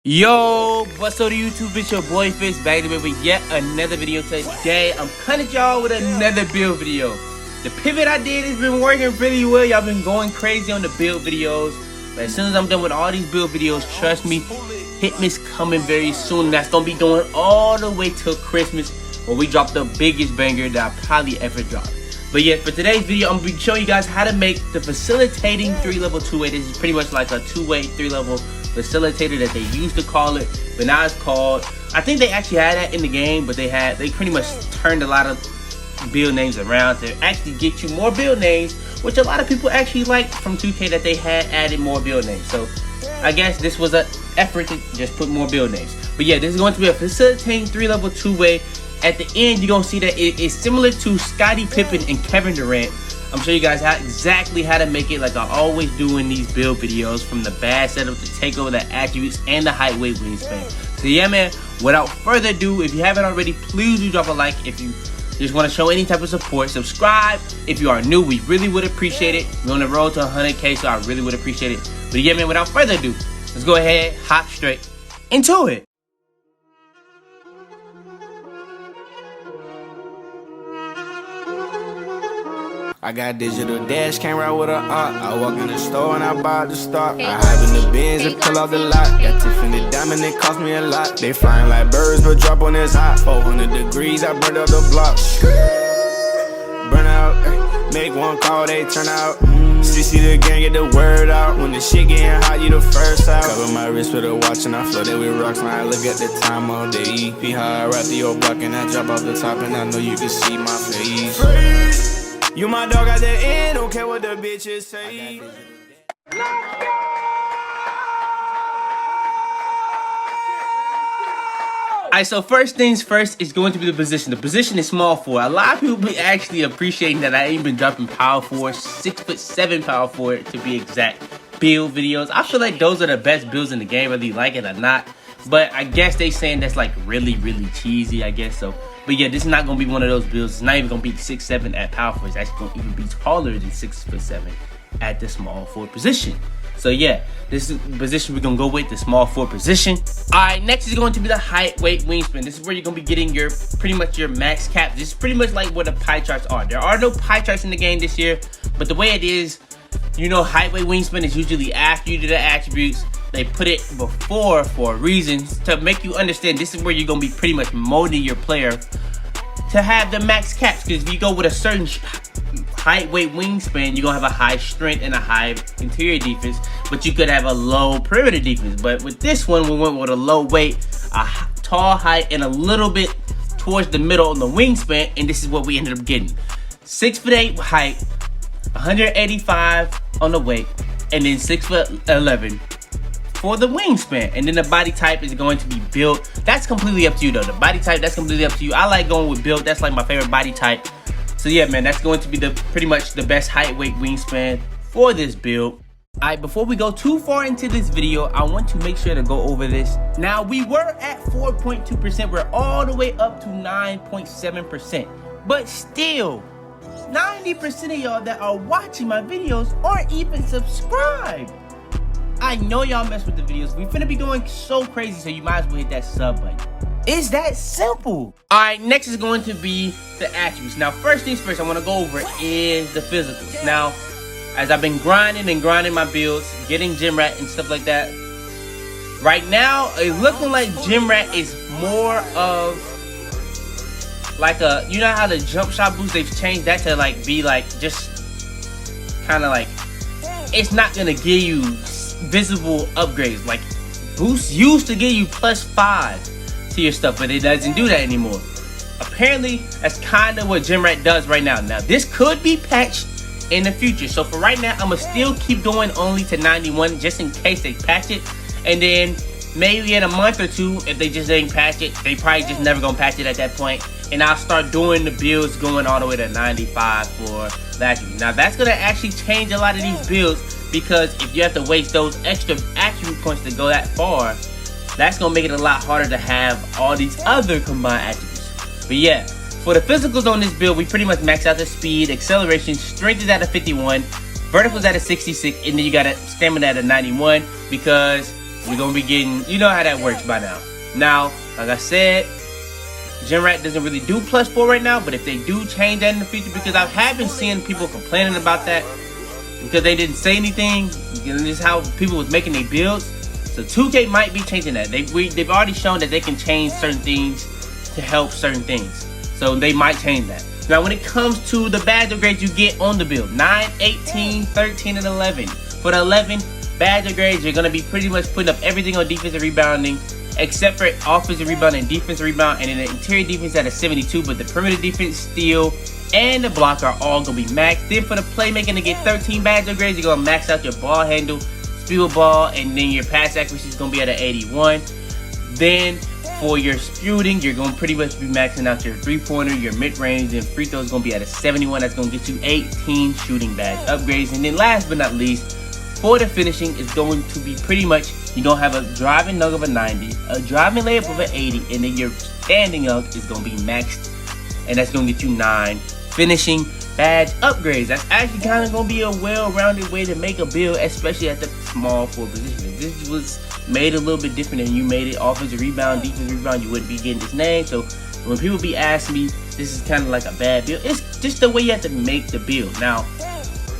Yo, what's up to YouTube? It's your boy Fitz back with yet another video. Today I'm coming at y'all with another build video. The pivot I did has been working really well. Y'all been going crazy on the build videos, but as soon as I'm done with all these build videos, trust me, Hitman's coming very soon. That's gonna be going all the way till Christmas when we drop the biggest banger that I probably ever dropped. But yeah, for today's video, I'm gonna be showing you guys how to make the facilitating 3-level 2-way. This is pretty much like a 2-way 3-level facilitator that they used to call it, but now it's called, I think they actually had that in the game, but they pretty much turned a lot of build names around to actually get you more build names, which a lot of people actually liked from 2K, that they had added more build names. So I guess this was an effort to just put more build names. But yeah, this is going to be a facilitating 3-level 2-way. At the end, you're gonna see that it is similar to Scottie Pippen and Kevin Durant. I'm showing you guys exactly how to make it, like I always do in these build videos, from the bad setup to takeover, the attributes, and the height, weight, wingspan. So yeah, man, without further ado, if you haven't already, please do drop a like. If you just want to show any type of support, subscribe. If you are new, we really would appreciate it. We're on the road to 100K, so I really would appreciate it. But yeah, man, without further ado, let's go ahead, hop straight into it. I got digital dash camera with a I walk in the store and I buy the stock. I hide in the bins and pull out the lot. Got Tiffany diamond, it cost me a lot. They flying like birds, but drop on this hot. 400 degrees, I burned up the block. Burn out, make one call, they turn out. CC the gang, get the word out. When the shit getting hot, you the first out. Cover my wrist with a watch and I flooded with rocks. Now I look at the time all day. EP high, right through your block and I drop off the top and I know you can see my face. You my dog at the end, don't care what the bitches say. Alright, so first things first is going to be the position. The position is small forward. A lot of people be actually appreciating that I ain't been dropping power forward, 6'7" power forward to be exact, build videos. I feel like those are the best builds in the game, whether you like it or not. But I guess they saying that's like really cheesy, I guess so. But yeah, this is not gonna be one of those builds. It's not even gonna be 6'7" at power forward. It's actually gonna even be taller than 6'7" at the small forward position. So yeah, this is the position we're gonna go with, the small forward position. Alright, next is going to be the height, weight, wingspan. This is where you're gonna be getting your pretty much your max cap. This is pretty much like what the pie charts are. There are no pie charts in the game this year, but the way it is, you know, height, weight, wingspan is usually after you do the attributes. They put it before for a reason, to make you understand this is where you're gonna be pretty much molding your player to have the max caps. Because if you go with a certain height, weight, wingspan, you're gonna have a high strength and a high interior defense, but you could have a low perimeter defense. But with this one, we went with a low weight, a tall height, and a little bit towards the middle on the wingspan, and this is what we ended up getting. 6'8" height, 185 on the weight, and then 6'11" for the wingspan. And then the body type is going to be built. That's completely up to you though. The body type, that's completely up to you. I like going with built. That's like my favorite body type. So yeah, man, that's going to be the pretty much the best height, weight, wingspan for this build. Alright, before we go too far into this video, I want to make sure to go over this. Now, we were at 4.2%. We're all the way up to 9.7%. But still, 90% of y'all that are watching my videos aren't even subscribed. I know y'all mess with the videos. We finna be going so crazy, so you might as well hit that sub button. It's that simple. Alright, next is going to be the attributes. Now, first things first, I want to go over is the physicals. Now, as I've been grinding my builds, getting gym rat and stuff like that, right now, it's looking like gym rat is more of like a, you know how the jump shot boost, they've changed that to like be like just kind of like, it's not gonna give you visible upgrades. Like boost used to give you +5 to your stuff, but it doesn't do that anymore. Apparently that's kind of what gym rat does right now. Now this could be patched in the future, so for right now I'm gonna still keep going only to 91 just in case they patch it, and then maybe in a month or two, if they just ain't patch it, they probably just never gonna patch it at that point, and I'll start doing the builds going all the way to 95 for the attributes. Now that's gonna actually change a lot of these builds, because if you have to waste those extra attribute points to go that far, that's gonna make it a lot harder to have all these other combined attributes. But yeah, for the physicals on this build, we pretty much maxed out the speed, acceleration, strength is at a 51, vertical is at a 66, and then you got a stamina at a 91, because you're gonna be getting, you know how that works by now. Now, like I said, Genrat doesn't really do +4 right now, but if they do change that in the future, because I have been seeing people complaining about that because they didn't say anything, you know, this is how people was making their builds. So 2K might be changing that. They've already shown that they can change certain things to help certain things. So they might change that. Now when it comes to the badge upgrades you get on the build, 9, 18, 13, and 11. For the 11 badge upgrades, you're going to be pretty much putting up everything on defensive rebounding, except for offensive rebound and defensive rebound, and then the interior defense at a 72, but the perimeter defense, steal, and the block are all going to be maxed. Then for the playmaking to get 13 badge upgrades, you're going to max out your ball handle, speed ball, and then your pass accuracy is going to be at an 81. Then for your shooting, you're going to pretty much be maxing out your three-pointer, your mid-range, and free throw is going to be at a 71. That's going to get you 18 shooting badge upgrades. And then last but not least, for the finishing, is going to be pretty much, you're going to have a driving dunk of a 90, a driving layup of an 80, and then your standing dunk is going to be maxed, and that's going to get you 9 finishing badge upgrades. That's actually kind of going to be a well-rounded way to make a build, especially at the small forward position. If this was made a little bit different and you made it offensive rebound, defensive rebound, you wouldn't be getting this name. So when people be asking me, this is kind of like a bad build, it's just the way you have to make the build. Now,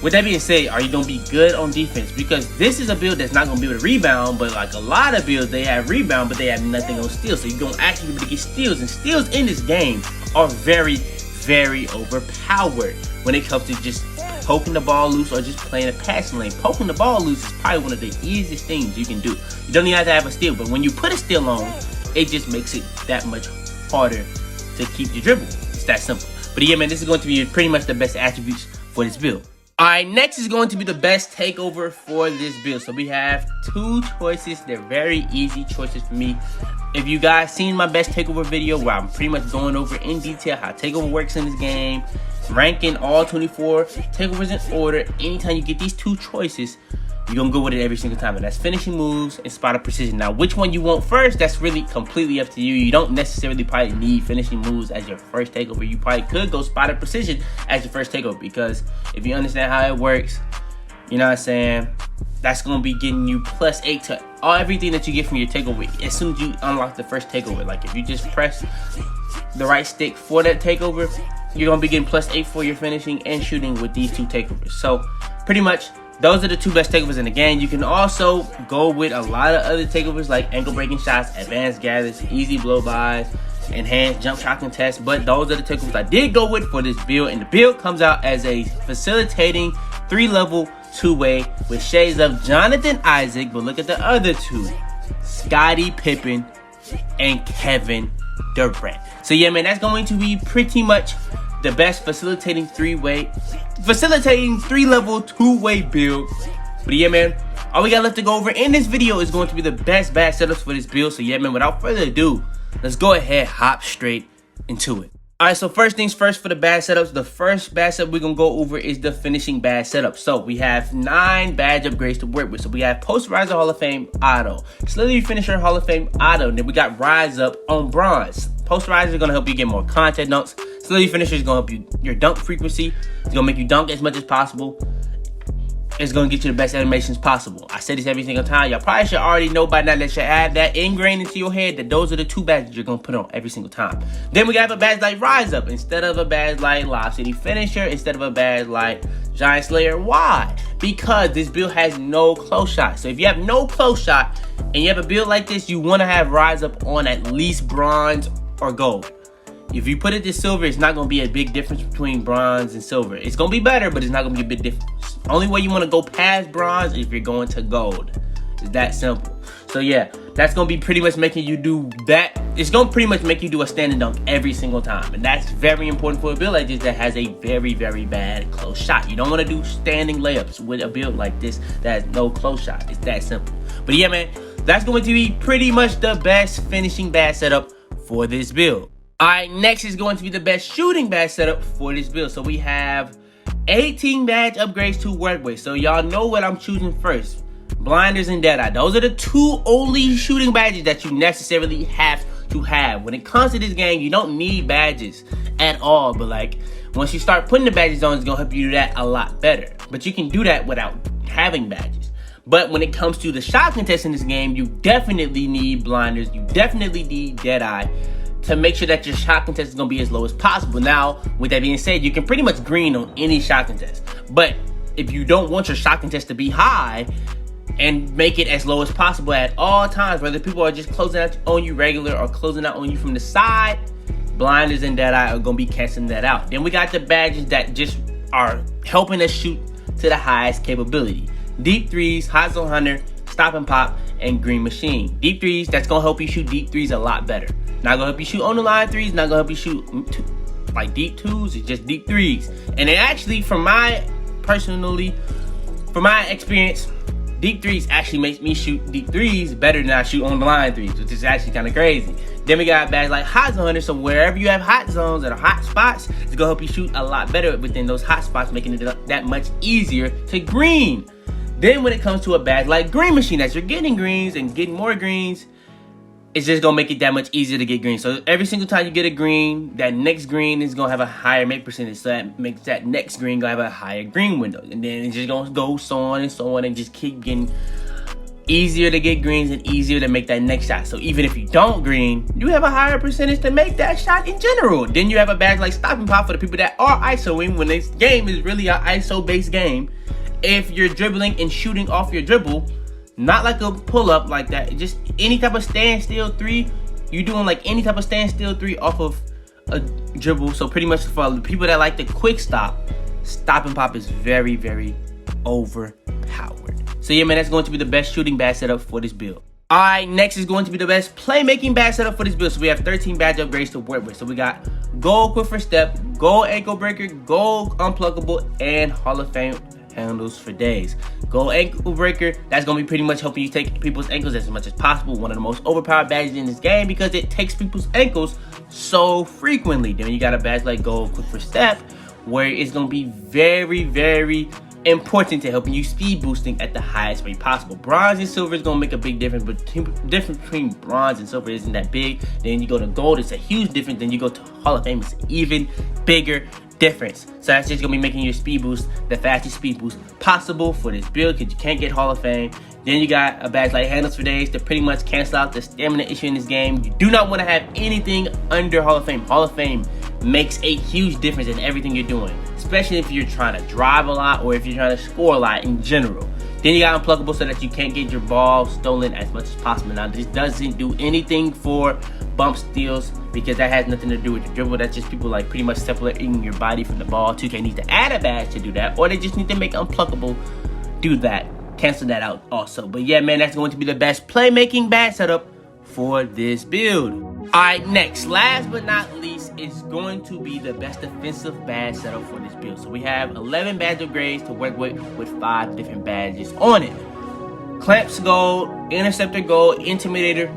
with that being said, are you going to be good on defense? Because this is a build that's not going to be able to rebound, but like a lot of builds, they have rebound, but they have nothing on steals. So you're going to actually be able to get steals. And steals in this game are very, very overpowered when it comes to just poking the ball loose or just playing a passing lane. Poking the ball loose is probably one of the easiest things you can do. You don't even have to have a steal, but when you put a steal on, it just makes it that much harder to keep your dribble. It's that simple. But yeah, man, this is going to be pretty much the best attributes for this build. Alright, next is going to be the best takeover for this build. So we have 2 choices. They're very easy choices for me. If you guys seen my best takeover video where I'm pretty much going over in detail how takeover works in this game, ranking all 24 takeovers in order, anytime you get these 2 choices, you're going to go with it every single time. And that's finishing moves and spot of precision. Now, which one you want first, that's really completely up to you. You don't necessarily probably need finishing moves as your first takeover. You probably could go spot of precision as your first takeover, because if you understand how it works, you know what I'm saying, that's going to be getting you +8 to everything that you get from your takeover as soon as you unlock the first takeover. Like if you just press the right stick for that takeover, you're going to be getting +8 for your finishing and shooting with these 2 takeovers. So pretty much those are the 2 best takeovers in the game. You can also go with a lot of other takeovers like ankle breaking shots, advanced gathers, easy blow-bys, enhanced jump shot contest. But those are the takeovers I did go with for this build. And the build comes out as a facilitating 3-level 2-way with shades of Jonathan Isaac. But look at the other 2, Scottie Pippen and Kevin Durant. So yeah, man, that's going to be pretty much the best facilitating 3-level 2-way build. But yeah, man, all we got left to go over in this video is going to be the best badge setups for this build. So yeah, man, without further ado, let's go ahead, hop straight into it. Alright, so first things first for the badge setups. The first badge setup we're going to go over is the finishing badge setup. So we have 9 badge upgrades to work with. So we have Posterizer Hall of Fame Auto, Slowly Finisher Hall of Fame Auto, and then we got Rise Up on Bronze. Posterizer is going to help you get more contact dunks. Slowly Finisher is going to help you your dunk frequency. It's going to make you dunk as much as possible. It's going to get you the best animations possible. I say this every single time. Y'all probably should already know by now, that should add that ingrained into your head that those are the 2 badges you're going to put on every single time. Then we have a badge like Rise Up instead of a badge like Lob City Finisher, instead of a badge like Giant Slayer. Why? Because this build has no close shot. So if you have no close shot and you have a build like this, you want to have Rise Up on at least bronze or gold. If you put it to silver, it's not going to be a big difference between bronze and silver. It's going to be better, but it's not going to be a big difference. Only way you want to go past bronze is if you're going to gold. It's that simple. So yeah, that's going to be pretty much making you do that. It's going to pretty much make you do a standing dunk every single time. And that's very important for a build like this that has a very, very bad close shot. You don't want to do standing layups with a build like this that has no close shot. It's that simple. But yeah, man, that's going to be pretty much the best finishing badge setup for this build. Alright, next is going to be the best shooting badge setup for this build. So we have 18 badge upgrades to work with. So y'all know what I'm choosing first. Blinders and Deadeye. Those are the 2 only shooting badges that you necessarily have to have. When it comes to this game, you don't need badges at all. But like, once you start putting the badges on, it's going to help you do that a lot better. But you can do that without having badges. But when it comes to the shot contest in this game, you definitely need blinders. You definitely need Deadeye to make sure that your shot contest is going to be as low as possible. Now, with that being said, you can pretty much green on any shot contest. But if you don't want your shot contest to be high, and make it as low as possible at all times, whether people are just closing out on you regular or closing out on you from the side, blinders and Deadeye are going to be canceling that out. Then we got the badges that just are helping us shoot to the highest capability. Deep threes, hot zone hunter, stop and pop, and green machine. Deep threes, that's going to help you shoot deep threes a lot better. Not going to help you shoot on the line threes, not going to help you shoot like deep twos, it's just deep threes. And it actually, from my experience, deep threes actually makes me shoot deep threes better than I shoot on the line threes, which is actually kind of crazy. Then we got badges like hot zone hunter, so wherever you have hot zones or hot spots, it's gonna help you shoot a lot better within those hot spots, making it that much easier to green. Then when it comes to a badge like green machine, as you're getting greens and getting more greens, it's just gonna make it that much easier to get green. So every single time you get a green, that next green is gonna have a higher make percentage. So that makes that next green gonna have a higher green window. And then it's just gonna go so on and just keep getting easier to get greens and easier to make that next shot. So even if you don't green, you have a higher percentage to make that shot in general. Then you have a badge like stop and pop for the people that are ISOing when this game is really an ISO based game. If you're dribbling and shooting off your dribble, not like a pull-up like that, just any type of standstill three, you doing like any type of standstill three off of a dribble. So pretty much for the people that like the quick stop and pop is very, very overpowered. So yeah, man, that's going to be the best shooting badge setup for this build. Alright, next is going to be the best playmaking badge setup for this build. So we have 13 badge upgrades to work with. So we got gold quick first step, gold ankle breaker, gold unpluggable, and Hall of Fame handles for days. Gold ankle breaker, that's gonna be pretty much helping you take people's ankles as much as possible. One of the most overpowered badges in this game because it takes people's ankles so frequently. Then you got a badge like gold quick first step, where it's gonna be very, very important to helping you speed boosting at the highest rate possible. Bronze and silver is gonna make a big difference, but the difference between bronze and silver isn't that big. Then you go to gold, it's a huge difference. Then you go to Hall of Fame, it's even bigger difference. So that's just gonna be making your speed boost the fastest speed boost possible for this build, because you can't get Hall of Fame. Then you got a badge like handles for days to pretty much cancel out the stamina issue in this game. You do not want to have anything under Hall of Fame. Hall of Fame makes a huge difference in everything you're doing, especially if you're trying to drive a lot or if you're trying to score a lot in general. Then you got unpluggable so that you can't get your ball stolen as much as possible. Now this doesn't do anything for bump steals because that has nothing to do with your dribble. That's just people like pretty much separating your body from the ball. 2K needs to add a badge to do that, or they just need to make unpluggable do that. Cancel that out also. But yeah, man, that's going to be the best playmaking badge setup for this build. Alright, next, last but not least, is going to be the best defensive badge setup for this build. So we have 11 badge upgrades to work with 5 different badges on it. Clamps gold, interceptor gold, intimidator,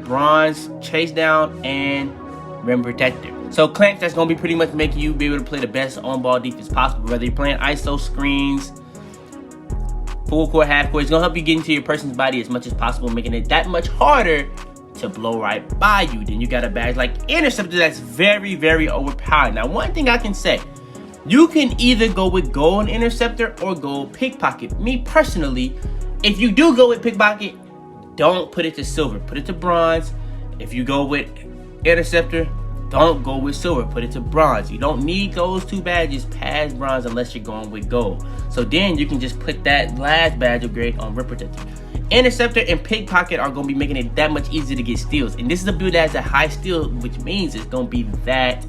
bronze, chase down, and rim protector. So clamps, that's going to be pretty much making you be able to play the best on-ball defense possible, whether you're playing ISO screens, full court, half court. It's going to help you get into your person's body as much as possible, making it that much harder to blow right by you. Then you got a badge like interceptor that's very, very overpowered. Now, one thing I can say, you can either go with gold interceptor or gold pickpocket. Me personally, if you do go with pickpocket, don't put it to silver, put it to bronze. If you go with interceptor, don't go with silver, put it to bronze. You don't need those 2 badges past bronze unless you're going with gold. So then you can just put that last badge upgrade on rim protector. Interceptor and pickpocket are going to be making it that much easier to get steals. And this is a build that has a high steal, which means it's going to be that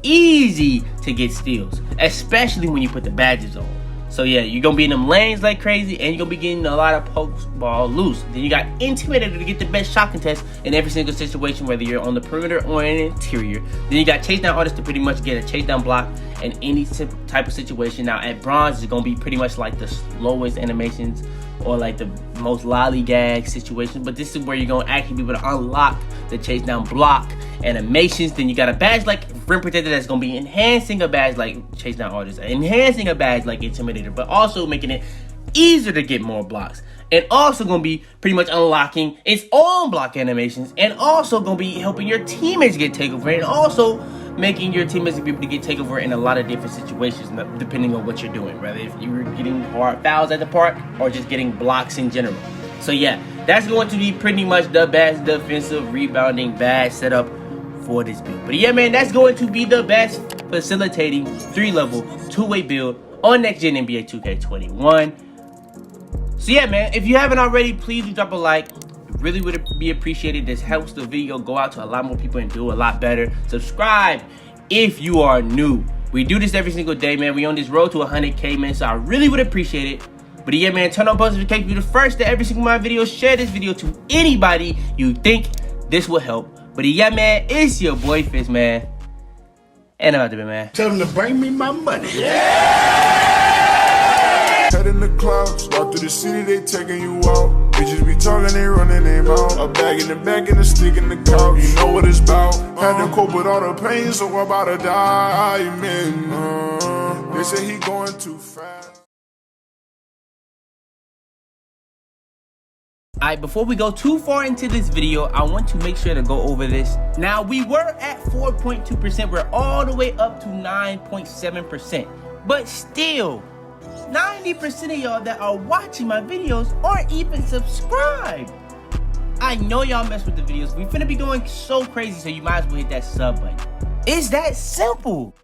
easy to get steals, especially when you put the badges on. So yeah, you're going to be in them lanes like crazy, and you're going to be getting a lot of post ball loose. Then you got intimidator to get the best shot contest in every single situation, whether you're on the perimeter or in the interior. Then you got chase down artist to pretty much get a chase down block in any type of situation. Now at bronze, it's going to be pretty much like the slowest animations or like the most lollygag situation, but this is where you're going to actually be able to unlock the chase down block animations. Then you got a badge like rim protector that's going to be enhancing a badge like chase down artist, enhancing a badge like intimidator, but also making it easier to get more blocks, and also going to be pretty much unlocking its own block animations, and also going to be helping your teammates get takeover, and also making your teammates be able to get takeover in a lot of different situations, depending on what you're doing, whether if you're getting hard fouls at the park or just getting blocks in general. So yeah, that's going to be pretty much the best defensive rebounding bad setup for this build. But yeah, man, that's going to be the best facilitating 3-level 2-way build on next gen NBA 2K21. So yeah, man, if you haven't already, please do drop a like. It really would be appreciated. This helps the video go out to a lot more people and do a lot better. Subscribe if you are new. We do this every single day, man. We on this road to 100K, man, so I really would appreciate it. But yeah, man, turn on post notifications to be the first to every single my video. Share this video to anybody you think this will help. But yeah, man, it's your boy Fitz, man. And I'm out there, man. Tell them to bring me my money. Yeah! Head in the clouds, walk through the city, they taking you out. Bitches be talking, they running their mouth. A bag in the back and a stick in the couch. You know what it's about. Had to cope with all the pain, so I'm about to die, man. They say he going too fast. Alright, before we go too far into this video, I want to make sure to go over this. Now, we were at 4.2%. We're all the way up to 9.7%. But still, 90% of y'all that are watching my videos aren't even subscribed. I know y'all mess with the videos. We finna be going so crazy, so you might as well hit that sub button. It's that simple.